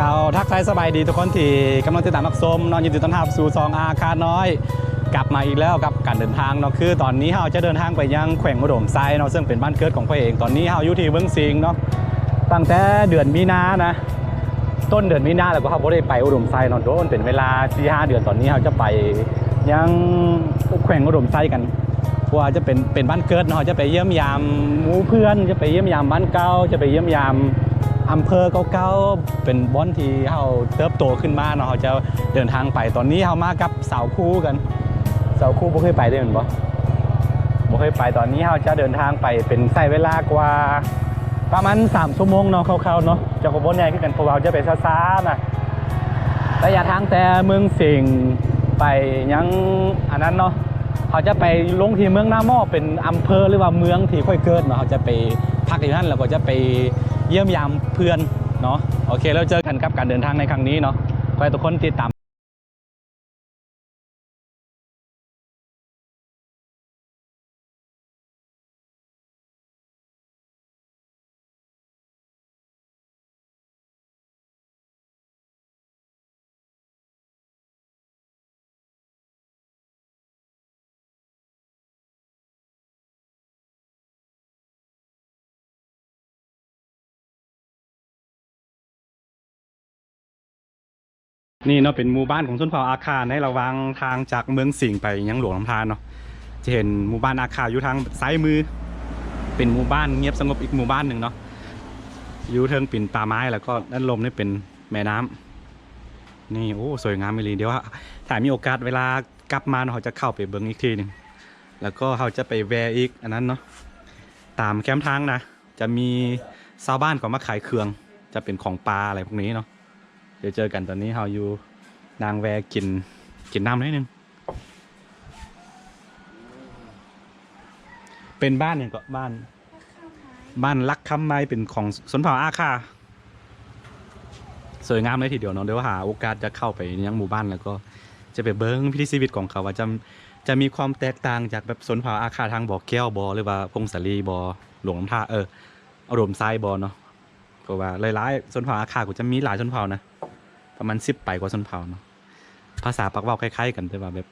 กล่าวทักทายสบายดีทุกคนที่กำลังติดตามรับชมนอนยินดีต้อนรับสู่ซองอาคาน้อยกลับมาอีกแล้วกับการเดินทางเนาะคือตอนนี้เราจะเดินทางไปยังแขวงอุดมไซเนาะซึ่งเป็นบ้านเกิดของพ่อเองตอนนี้เราอยู่ที่เมืองสิงห์เนาะตั้งแต่เดือนมีนานะต้นเดือนมีนาแล้วก็เราไม่ได้ไปอุดมไซเนาะโดนเป็นเวลา 4-5 เดือนตอนนี้เราจะไปยังแขวงอุดมไซกันว่าจะเป็นบ้านเกิดเนาะจะไปเยี่ยมยามหมู่เพื่อนจะไปเยี่ยมยามบ้านเก่าจะไปเยี่ยมยามอำเภอเก่าๆเป็นบ้านที่เขาเติบโตขึ้นมาเนาะเขาจะเดินทางไปตอนนี้เขามากับสาวคู่กันสาวคู่บ่เคยไปได้เหมือนบ่เคยไปตอนนี้เขาจะเดินทางไปเป็นใช้เวลากว่าประมาณ3 ชั่วโมงเนาะคร่าวๆเนาะจะกบวนใหญ่ขึ้นกันเพราะเราจะไปช้าๆนะระยะทางแต่เมืองสิงห์ไปยังอันนั้นเนาะเขาจะไปลงที่เมืองหน้าหม้อเป็นอำเภอหรือว่าเมืองที่ค่อยเกิดเนาะเขาจะไปพักอยู่นั่นแล้วก็จะไปเยี่ยมยามเพื่อนเนาะโอเคแล้วเจอกันกับการเดินทางในครั้งนี้เนาะขอให้ทุกคนติดตามนี่เนาะเป็นหมู่บ้านของชนเผ่าอาคาในระหว่างทางจากเมืองสิงห์ไปยังหลวงลำธารเนาะจะเห็นหมู่บ้านอาคาอยู่ทางซ้ายมือเป็นหมู่บ้านเงียบสงบอีกหมู่บ้านหนึ่งเนาะอยู่เทิงปิ่นป่าไม้แล้วก็ด้านลมนี่เป็นแม่น้ำนี่โอ้สวยงามเลยเดี๋ยวถ้ามีโอกาสเวลากลับมาเราจะเข้าไปเบิ้งอีกทีหนึ่งแล้วก็เราจะไปแวะอีกอันนั้นเนาะตามแคมป์ทางนะจะมีชาวบ้านก็มาขายเครื่องจะเป็นของปลาอะไรพวกนี้เนาะเดี๋ยวเจอกันตอนนี้เราอยู่นางแวกินน้ำนิดนึงเป็นบ้านเนี่ยก็บ้านลักคำไม้เป็นของชนเผ่าอาคาสวยงามเลยทีเดียวเนาะเดี๋ยวหาโอกาสจะเข้าไปยังหมู่บ้านแล้วก็จะไปเบิ้งพิธีชีวิตของเขาว่าจะมีความแตกต่างจากแบบชนเผ่าอาคาทางบ่อแก้วบ่อหรือว่าพงศาลีบ่อหลวงลำธารอารมณ์ทรายบ่อเนาะเพราะว่าหลายๆชนเผ่าอาคาก็จะมีหลายชนเผ่านะประมาณ10 ไปกว่าชนเผ่าเนาะภาษาปักเว้าคล้ายๆกันแต่ว่าแบบ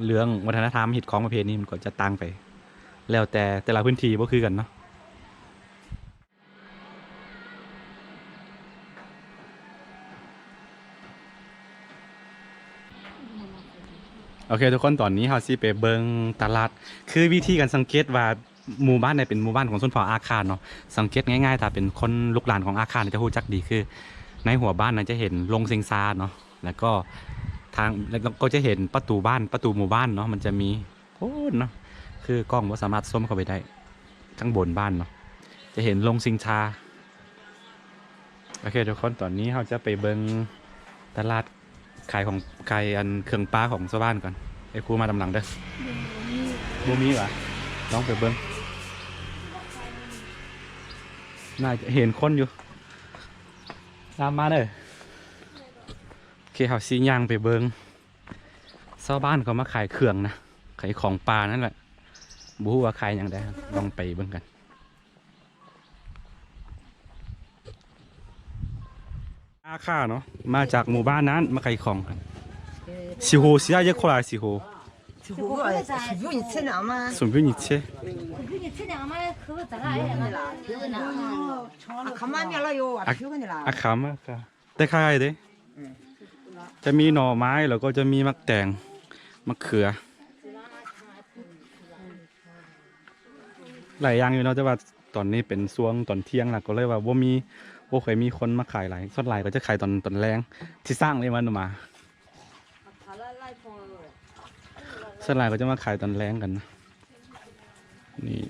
เรื่องวัฒนธรรมฮิตของประเพณีมันก็จะต่างไปแล้วแต่ละพื้นที่ก็คือกันเนาะโอเคทุกคนตอนนี้เราสิไปเบิงตลาดคือวิธีการสังเกตว่าหมู่บ้านไหนเป็นหมู่บ้านของชนเผ่าอาคาเนาะสังเกตง่ายๆถ้าเป็นคนลูกหลานของอาคาจะรู้จักดีคือในหัวบ้านนั้นจะเห็นโรงสิงซาเนาะแล้วก็แล้วก็จะเห็นประตูหมู่บ้านเนาะมันจะมีโอ้เนาะคือกล้องว่าสามารถซูมเข้าไปได้ข้างบนบ้านเนาะจะเห็นโรงสิงชาโอเคทุกคนตอนนี้เราจะไปเบิงตลาดขายอันเครื่องปลาของชาวบ้านก่อนไอ้ครูมาตำหลังเด้อบูมีวะน้องไปเบิงน่าจะเห็นคนอยู่ตามมาเลยโอเคเขาซีย่างไปเบิงชาวบ้านเขามาขายเครื่องนะขายของปลานั่นแหละบูว่าขายอย่างไรลองไปเบิงกันอาค่าเนาะมาจากหมู่บ้านนั้นมาขายของกันสิโฮสิอาเยอะขนาดสิโฮ手不你吃两吗？顺便你吃你吃两嘛，可不咋个哎嘛，看嘛面了有啊，皮个你啦。อาขามากค่ะแต่ขายเด้จะมีหน่อไม้แล้วก็จะมีมะแตงมะเขือหลายอย่างอยู่เนาะแต่ว่าตอนนี้เป็นช่วงตอนเที่ยงแล้วก็เลยว่าบ่เคยมีคนมาขายหลายส่วนหลายก็จะขายตอนแรงที่สร้างเลยมันมาส่วนหลายก็จะมาขายตอนแรงกันนะนี่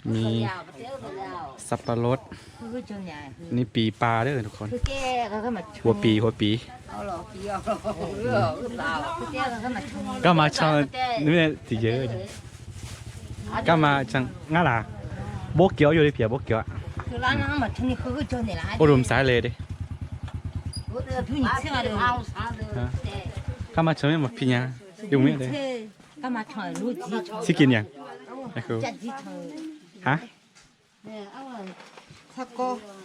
มีสับปะรด 그거 좋냐. นี่ปีปลาเด้อทุกคน 그게 그거 맞. หัวปีหัวปี 알아. 비야. 그게 그거 맞. ก็มาชอบนี่สิเยอะอยู่ก็มาจังงั้นล่ะโบกเกียวอยู่ในเพียโบกเกียวอะ 그라나 맞더니 그거 좋네라. อุดมสายเลยดิ 그거 분이 생활을. ก็มาชอบหมดพี่เนี่ยยุ่งไม่เลย 까마 쳐 루지. สิกินยังไอ้ครู 짜지 쳐. ฮะ 사고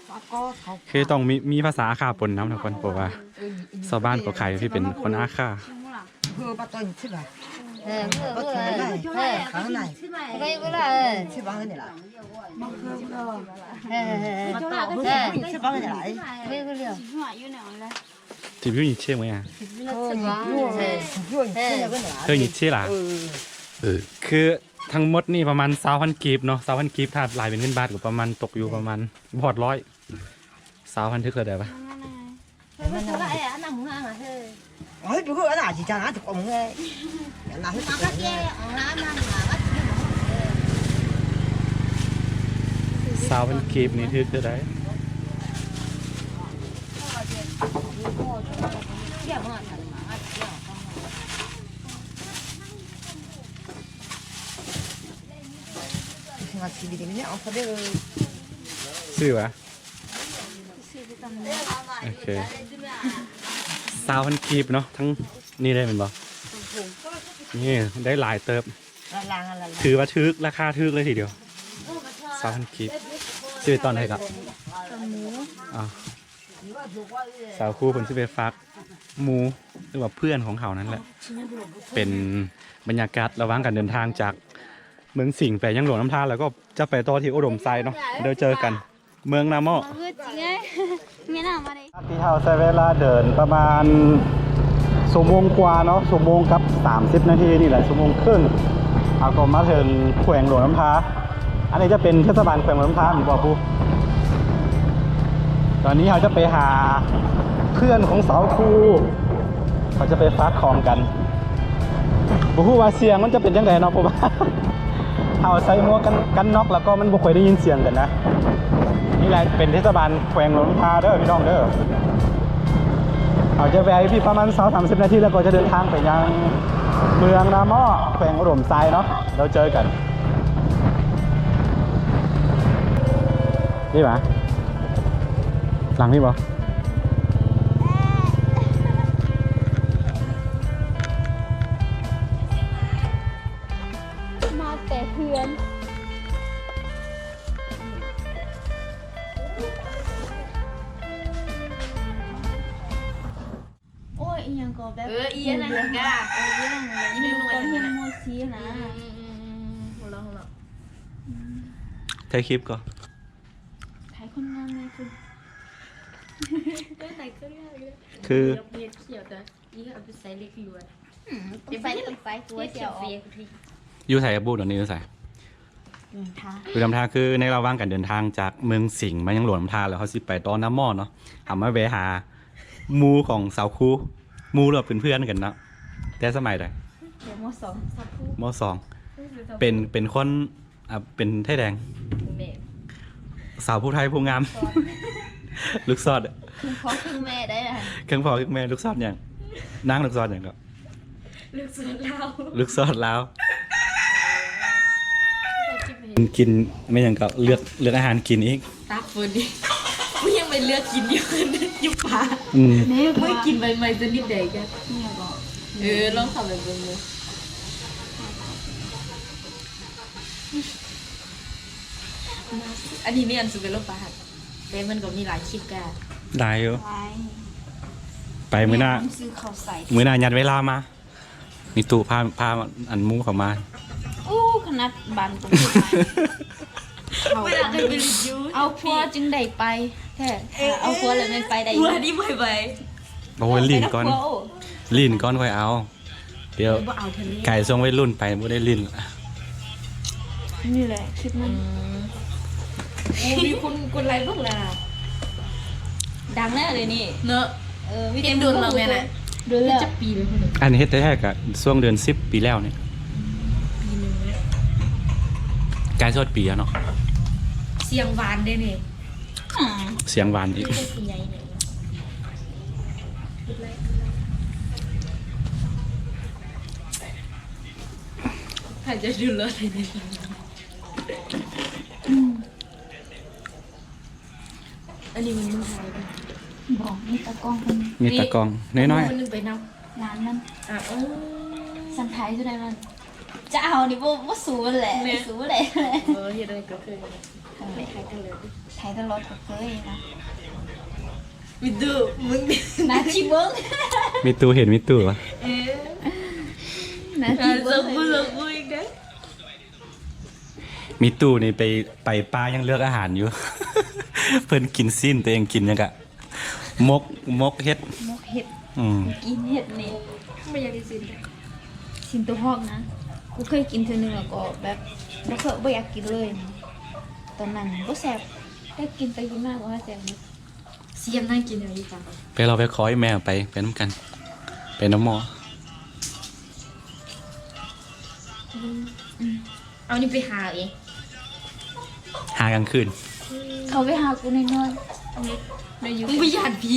사고 사. คือต้องมีภาษาอาคาปนน้ำทุกคนบอกว่าชาวบ้านก็ขายที่เป็นคนอาคา 그거 봤더니 치바. 네, 강나. 이거라. 치바 하느라. 네, 맞다. 무슨 치바 하느라. 왜 그래요? จีบยุ่งยี่เชี่ยไหมอ่ะ 그거 치냐 그느라. เธอยี่เชี่ยล่ะคือทั้งหมดนี่ประมาณ20,000กีบเนาะ20,000กีบถ้าหลายเป็นเงินบาทก็ประมาณตกอยู่ประมาณพอด100 20,000ทึกเลยได้ปะ 하나 뭉아 해. 어이 그거 나 아직잖아. 아직 없네. 나 아깝게 엉라만 나가. 20,000กีบนี่ทึกจะได้ 생각 집이 되면 아빠들 ชื่อวะโอเค20,000กีบเนาะทั้งนี่ได้เป็นบ่นี่ได้หลายเติบ 랄랑랄랑. ถือว่าทึกราคาทึกเลยทีเดียว20,000กีบซื้อตอนไหนครับอ้าวสาวคู่ผมซื้อไปฟักหมูหรือว่าเพื่อนของเขานั่นแหละเป็นบรรยากาศระหว่างการเดินทางจากเมืองสิงห์ไปยังหลวงน้ำท่าแล้วก็จะไปต่อที่อุดมไซเนาะเดี๋ยวเจอกันเมืองนาโมที่เฮาใช้เวลาเดินประมาณชั่วโมงกว่าเนาะชั่วโมงกับ30 นาทีนี่แหละชั่วโมงครึ่งเอาก็มาถึงแขวงหลวงน้ำท่าอันนี้จะเป็นเทศบาลแขวงหลวงน้ำท่าหรือเปล่าปูตอนนี้เราจะไปหาเพื่อนของสาวครูเขาจะไปฟักของกันบ่ฮู้ว่าเสียงมันจะเป็นจังไดเนาะเพราะว่าเอาใส่หมวกกันน็อกแล้วก็มันบ่ค่อยได้ยินเสียงกันนะนี่แหละเป็นเทศบาลแขวงหลวงน้ำท่าเด้อพี่น้องเด้อเอาจะแวะพี่ประมาณ20-30 นาทีแล้วก็จะเดินทางไปยังเมืองนาหม้อแขวงอุดมไซเนาะเราเจอกันนี่ปะหลังนี่ปะ มาแต่เพื่อน โอ้ยอีหยังก็แบบอีอันนั้นกะ อีหยังอีหยังก็เห็นโมชีนะ หัวเราะ ถ่ายคลิปก่อน ถ่ายคนงามเลยคุณ ก็ไหนก็ได้เลย คือ เบียดเขียวแต่อีเอาไปใส่เล็กล้วน ไฟต้องไฟตัวเสียวออก อยู่ใส่บูดตอนนี้อยู่ใส่ ท่า คือลำธารคือในระหว่างการเดินทางจากเมืองสิงห์มายังหลวงลำธารแล้วเขาสิไปตอนน้ำหม้อเนาะทำมาแวะหาหมูของสาวคูหมูเราเป็นเพื่อนกันเนาะแต่สมัยใด เดี๋ยวโมสองสับผู้ มสองเป็นคนเป็นไทยแดง แม่ สาวผู้ไทยผู้งาม ลูกซอด คือพ่อคือแม่ได้นะ เครื่องพอเครื่องแม่ลูกซอดอย่างนางลูกซอดอย่างก็ ลูกเสือเล่า ลูกซอดแล้วกินไม่อย่างก็เลือกอาหารกินอีก ตาคนดิกูยังไปเลือกกินอยู่อยู่ป่า อืม ไม่กินใบไม้จะนิดเดียวกันลองทำแบบนี้อันนี้เนี่ยอันสุดเป็นโลกปลาแต่มันก็มีหลายคลิปกัน ได้อยู่ไปมื้อหน้า ซื้อข้าวใส่ มื้อหน้ายัดเวลามามีตู้พาอันหมูเข้ามา อู้ขนาดบานตรงนี้ ไม่ได้ไปรีวิว เอาพัวจึงได้ไปแค่เอาพัวเลยไม่ไปได้ วัวนี่ไม่ไป บอกว่าลีนก่อนลีนก่อนค่อยเอา เดี๋ยว ว่าเอาเทนนี่ ไก่ทรงวัยรุ่นไปบ่ได้ลีน นี่แหละคลิปมัน มีคนไลฟ์บ้างล่ะ ดังแน่เลยนี่ เนอะ วิ เอ็นดูเราไงน่ะ ดูแล้ว จะปีเลยคนหนึ่ง อันนี้เฮ็ดแต่แท้ก็ช่วงเดือน10ปีแล้วเนี่ย ปีหนึ่งแล้ว ใกล้สดปีแล้วเนาะ เสียงหวานเด้นี่ เสียงหวานอีก ไม่ใช่ใหญ่ไหน ใครจะดูเลยเนี่ย อันนี้มันเมืองไทยปะ บอกมีตะกล้องคน มีตะกร้องน้อย มันนึงไปน ร้านมัน ำอ่ะโอ้ สันไทยจะได้มันจะเอานี่บ่สูงแหละสูงแหละ เฮ็ดอะไรก็เคยไม่ใครกันเลย ไทยตลอดก็เคยนะ มิดูมึง นาจิเบิ้ง ๆมีตู้เห็นมีตู้วะ เอ๊ะ นาจิเบิ้ง สมบูรณ์อีกนะ มีตู้นี่ไปป้ายังเลือกอาหารอยู่ เพิ่นกินสิ้นตัวเองกินยังกะมกเฮ็ด มกเห็ด อืม กินเห็ดนี่ ไม่อยากกินสินเลย สินตัวหอกนะกูเคยกินเทื่อนึงแล้วก็แบบบ่อยากกินเลยตอนนั้นบ่แซ่บได้กินไปกินมากว่าแซ่บนี่ เสียมนั่งกินอะไรจัง ไปเราไปขอให้แม่ไปน้ำกัน ไปน้ำหมอ เอานี่ไปหาเอง หากลางคืน เขาไปหากูในนอน ในยุคมึงไปหยาดผี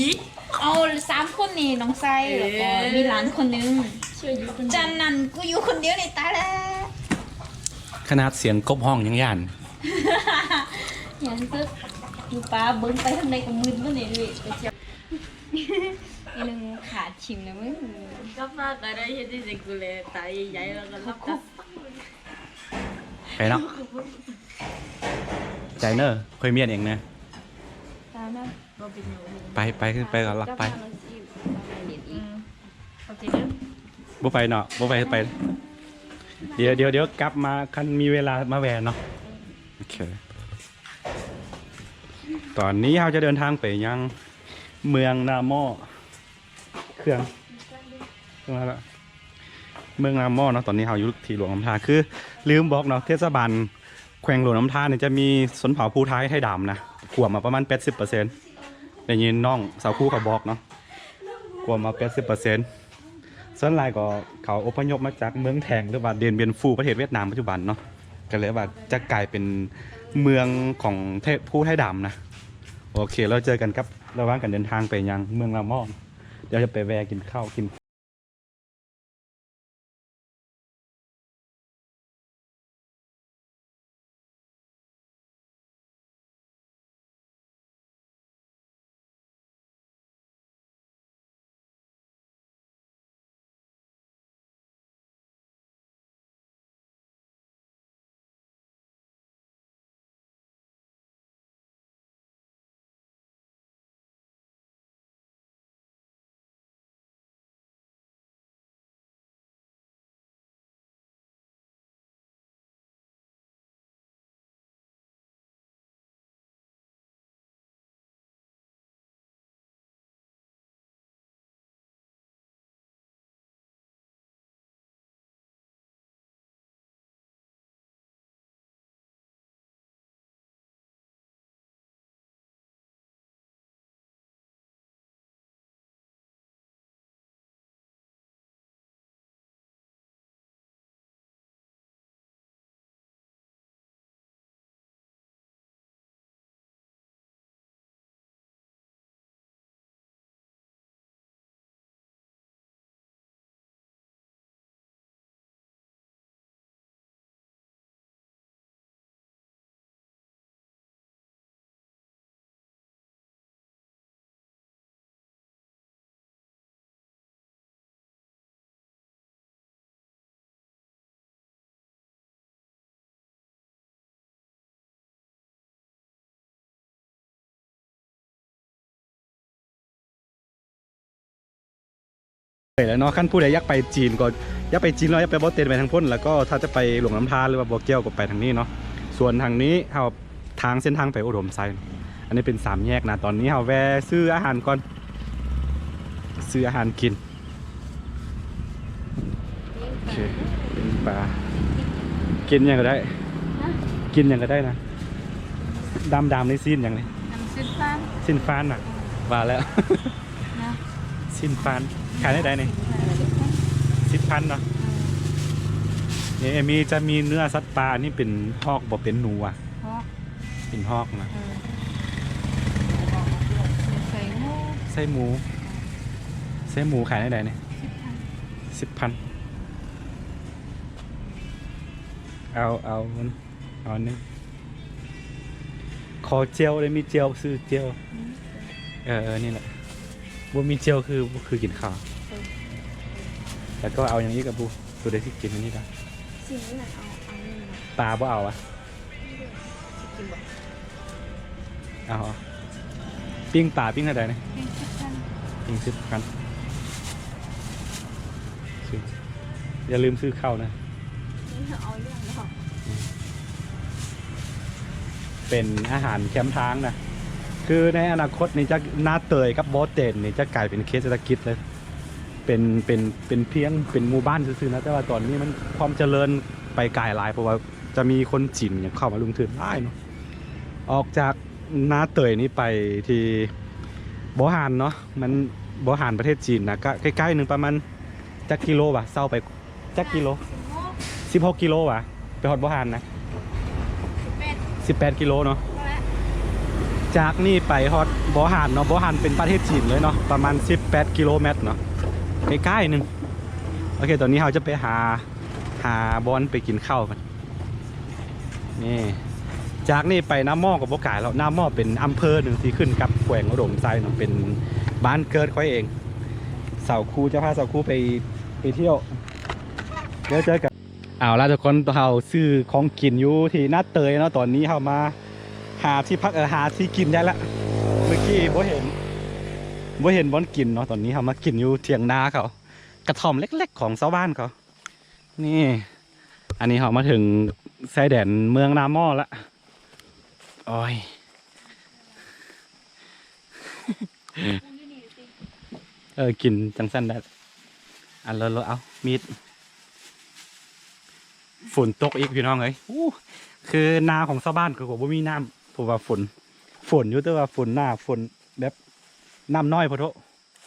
เอา3คนนี่น้องไส้แล้วก็มีหลานคนนึง ช่วยยุค จันนั้นกูอยู่คนเดียวในตายแล้ว ขนาดเสียงกบห้องยังย่าน อย่างซึอยู่ป้าเบิ้งไปทางใดก็มึนมาเลยด้วยไปเที่ยวนี่นึงขาดชิมนะมึง ก็มากก็ได้เฮ็ดที่สิกูเลยตายใหญ่แล้วก็รับจับ ไปเนาะใจเนอะเคยเมียนเองนะ ตามนะ ก็เป็นอย่างนี้ ไปขึ้นไปก่อนลักไป โอเคเด้อ บ่ไปเนาะบ่ไปเดี๋ยวกลับมาคันมีเวลามาแวะเนาะโอเคตอนนี้เราจะเดินทางไปยังเมืองนาโมเครื่องมาแล้วเมืองนาโมเนาะตอนนี้เราอยู่ที่หลวงน้ำทาคือลืมบอกเนาะเทศบาลแขวงหลวงน้ำทาเนี่ยจะมีสนเผาภูท้ายไทยดำนะกวมมาประมาณ 80%ได้ยินน้องสาวคู่เขาบอกเนาะกวมมา 80%ส่วนหลายก็เขาอพยพมาจากเมืองแทงหรือว่าเดียนเบียนฟูประเทศเวียดนามปัจจุบันเนาะก็เลยว่าจะกลายเป็นเมืองของผู้ไทยดำนะโอเคเราเจอกันครับระหว่างกันเดินทางไปยังเมืองลามอนเดี๋ยวจะไปแวะกินข้าวกินแล้วเนาะขั้นผู้ใดอยากไปจีนก็อยากไปจีนแล้วอยากไปบ่อเต็นไปทางพ้นแล้วก็ถ้าจะไปหลวงน้ำทาหรือว่าบ่อแก้วก็ไปทางนี้เนาะส่วนทางนี้เราทางเส้นทางไปอุดมไซด์อันนี้เป็น3แยกนะตอนนี้เราแวะซื้ออาหารก่อนซื้ออาหารกินโอเคเป็นปลากินยังก็ได้กินยังก็ได้นะดำนี่สิ้นยังเลย น้ำซุปฟ้า สิ้นฟานน่ะว่าแล้ว นะ สิ้นฟานขายได้นี่10,000เนาะ นี่มีจะมีเนื้อสัตว์ป่านี่เป็นฮอกบ่เป็นหนูอ่ะ ฮอก เป็นฮอกนะ ใส่หมู ไส้หมูไส้หมูขายได้ไหนเนี่ย 10,000เอาอันนึงขอเจียวเลยมีเจียวซื้อเจียวนี่แหละบ่มีเจียวคือกินข้าวแล้วก็เอาอย่างนี้กับบูตัวเด็กที่กินอันนี้ได้ สิ่งนี้น่ะเอานี่มา ปลาบ่เอาอะ กินบ่ เอาปิ้งปลาปิ้งอะไรเนี่ย เป็น10,000 ปิ้ง10,000ซื้ออย่าลืมซื้อข้าวนะ นี่เอาเรื่องบ่ เป็นอาหารแคมป์ทางนะคือในอนาคตนี่จะนาเตยกับโบสเตนนี่จะกลายเป็นเคสเศรษฐกิจเลยเป็นเพียงเป็นหมู่บ้านซื่อๆนะแต่ว่าตอนนี้มันความเจริญไปไกลหลายเพราะว่าจะมีคนจีนอย่างเข้ามาลงทุนได้เนาะออกจากนาเตยนี้ไปที่โบฮานเนาะมันโบฮานประเทศจีนนะก็ใกล้ๆหนึ่งประมาณจักกิโลว่ะเศร้าไปจักกิโล16 กิโลว่ะไปฮอดโบฮานนะ18 กิโลเนาะจากนี่ไปฮอดโบฮานเนาะโบฮานเป็นประเทศจีนเลยเนาะประมาณ18 กิโลเมตรเนาะใกล้ๆหนึ่งโอเคตอนนี้เราจะไปหาบอนไปกินข้าวกันนี่จากนี่ไปน้ำหม้อกับโบกายแล้วน้ำหม้อเป็นอำเภอหนึ่งที่ขึ้นกับแขวงอุดมไซเนาะเป็นบ้านเกิดค่อยเองเสาคูจะพาเสาคูไปเที่ยวเดี๋ยวเจอกันเอาล่ะทุกคนเราซื้อของกินอยู่ที่นาเตยเนาะตอนนี้เรามาหาที่พักหาที่กินได้ละเมื่อกี้บ่เห็นบอนกินเนาะตอนนี้เรามากินอยู่เถียงนาเขากระท่อมเล็กๆของชาวบ้านเขานี่อันนี้เรามาถึงชายแดนเมืองนาหม้อละโอ้ย กินจังสั้นได้อันเราเอามีดฝนตกอีกพี่น้องเอ้ยคือนาของชาวบ้านคือผมว่ามีน้ำผมว่าฝนอยู่แต่ว่าฝนหน้าฝนแบบน้ำน้อยพอโทษ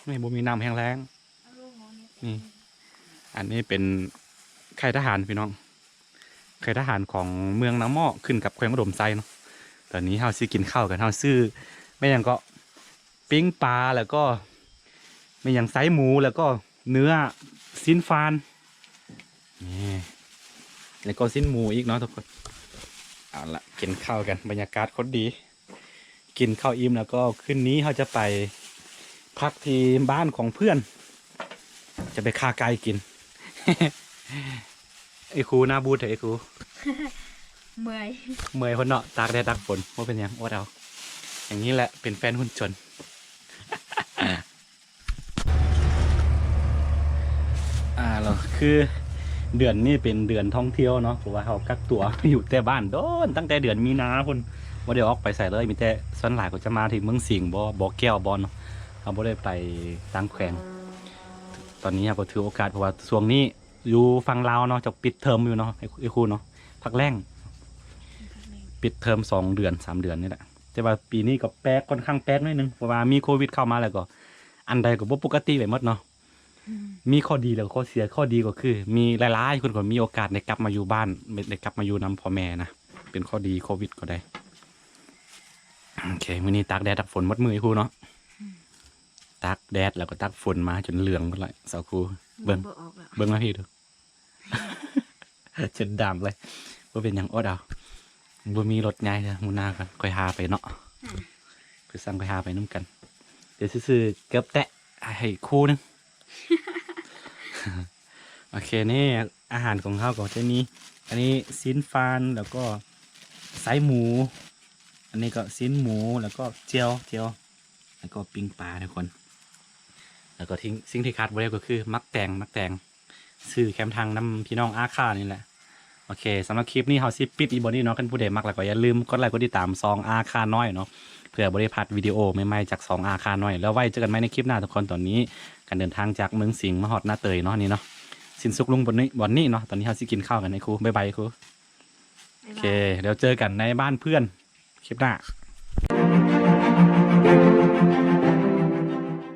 ไม่บ่มีน้ำแห้งแล้งนี่อันนี้เป็นค่ายทหารพี่น้องค่ายทหารของเมืองน้ำหม้อขึ้นกับแขวงอุดมไซเนาะตอนนี้เราซื้อกินข้าวกันเราซื้อไม่อย่างก็ปิ้งปลาแล้วก็ไม่อย่างไซหมูแล้วก็เนื้อซิ้นฟานนี่แล้วก็ซิ้นหมูอีกเนาะทุกคนเอาละกินข้าวกันบรรยากาศโคตรดีกินข้าวอิ่มแล้วก็คืนนี้เขาจะไปพักที่บ้านของเพื่อนจะไปฆ่าไก่กิน ไอ้ครูหน้าบูดเถอะไอ้ครู เมื่อย เมื่อยคนเนาะตากแดดตากฝนว่าเป็นยังว่าเราอย่างนี้แหละเป็นแฟนหุ่นจน เราคือเดือนนี้เป็นเดือนท่องเที่ยวเนาะเพราะว่าเขากักตัว อยู่แต่บ้านโดนตั้งแต่เดือนมีนาคนว่าเดี๋ยวออกไปใส่เลยมีแต่ส่วนหลายก็จะมาที่เมืองสิงห์บ่อแก้วบอลเขาบ่ได้ไปตั้งแขวงตอนนี้ก็ถือโอกาสเพราะว่าช่วงนี้อยู่ฝั่งลาวเนาะจะปิดเทอมอยู่เนาะไอ้ครูเนาะพักแรงปิดเทอม2 เดือน 3 เดือนนี่แหละแต่ว่าปีนี้ก็แปลกค่อนข้างแปลกนิดนึงเพราะว่ามีโควิดเข้ามาแล้วก็อันใดก็บ่ปกติไปหมดเนาะมีข้อดีแล้วก็ข้อเสียข้อดีก็คือมีหลายๆคนก็มีโอกาสได้กลับมาอยู่บ้านได้กลับมาอยู่นำพ่อแม่นะเป็นข้อดีโควิดก็ได้โอเคมื้อนี้ตากแดดตากฝนหมดมือครูเนาะตากแดดแล้วก็ตากฝนมาจนเหลืองหมดเลยสาวครูเบิ่งมาพี่ดู จนดำเลยว่าเป็นอย่างอดเอาบ่มีรถใหญ่เลยมูนากันค่อยหาไปเนาะคือสั่งค่อยหาไปน้ำกัน เดี๋ยวซื้อเกือบแตะให้คู่นึง โอเคนี่อาหารของเขาก็จะมีอันนี้ซีนฟานแล้วก็ไส้หมู อันนี้ก็ซีนหมูแล้วก็เจียวแล้วก็ปิ้งปลาทุกคน แล้วก็สิ่งที่ขาดไม่ได้ก็คือมักแตงซื้อแคมทางน้ำพี่น้องอาคานี่แหละโอเคสำหรับคลิปนี้เฮาสิปิดอีบอนี่เนาะกันผู้ใดมักแล้วก็อย่าลืมกดไลค์กดติดตามซองอาคาน้อยเนาะเพื่อบริพัตรวิดีโอใหม่ๆจาก2อาคาน้อยแล้วไว้เจอกันไหมในคลิปหน้าทุกคนตอนนี้การเดินทางจากเมืองสิงห์มาฮอดหน้าเตยเนาะนี่เนาะสินสุกลุงบนนี้เนาะตอนนี้เราสิกินข้าวกันในครูบ๊ายบายครูโอเคเดี๋ยวเจอกันในบ้านเพื่อนคลิปหน้า